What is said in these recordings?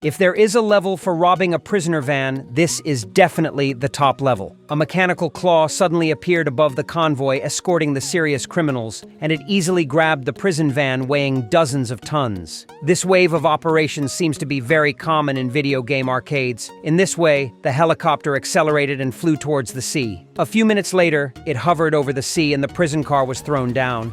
If there is a level for robbing a prisoner van, this is definitely the top level. A mechanical claw suddenly appeared above the convoy escorting the serious criminals, and it easily grabbed the prison van weighing dozens of tons. This wave of operations seems to be very common in video game arcades. In this way, the helicopter accelerated and flew towards the sea. A few minutes later, it hovered over the sea and the prison car was thrown down.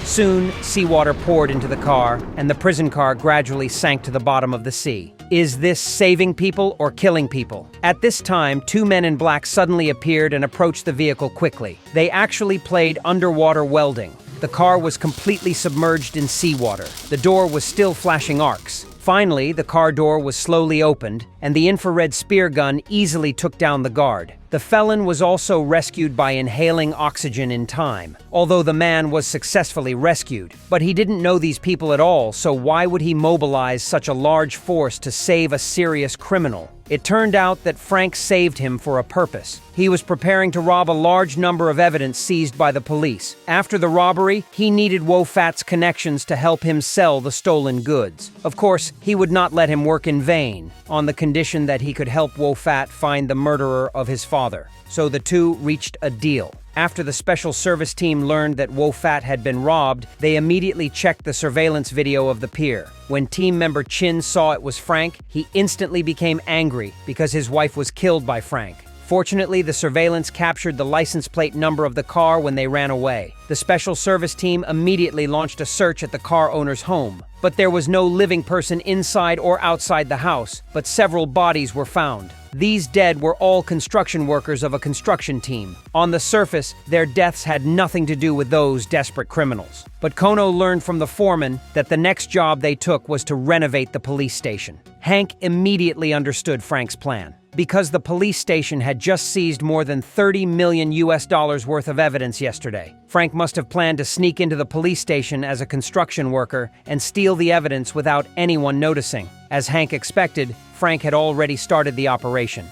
Soon, seawater poured into the car, and the prison car gradually sank to the bottom of the sea. Is this saving people or killing people? At this time, two men in black suddenly appeared and approached the vehicle quickly. They actually played underwater welding. The car was completely submerged in seawater. The door was still flashing arcs. Finally, the car door was slowly opened, and the infrared spear gun easily took down the guard. The felon was also rescued by inhaling oxygen in time, although the man was successfully rescued. But he didn't know these people at all, so why would he mobilize such a large force to save a serious criminal? It turned out that Frank saved him for a purpose. He was preparing to rob a large number of evidence seized by the police. After the robbery, he needed Wofat's connections to help him sell the stolen goods. Of course, he would not let him work in vain, on the condition that he could help Wofat find the murderer of his father. So the two reached a deal. After the special service team learned that Wofat had been robbed, they immediately checked the surveillance video of the pier. When team member Chin saw it was Frank, he instantly became angry because his wife was killed by Frank. Fortunately, the surveillance captured the license plate number of the car when they ran away. The special service team immediately launched a search at the car owner's home. But there was no living person inside or outside the house, but several bodies were found. These dead were all construction workers of a construction team. On the surface, their deaths had nothing to do with those desperate criminals. But Kono learned from the foreman that the next job they took was to renovate the police station. Hank immediately understood Frank's plan. Because the police station had just seized more than $30 million worth of evidence yesterday. Frank must have planned to sneak into the police station as a construction worker and steal the evidence without anyone noticing. As Hank expected, Frank had already started the operation.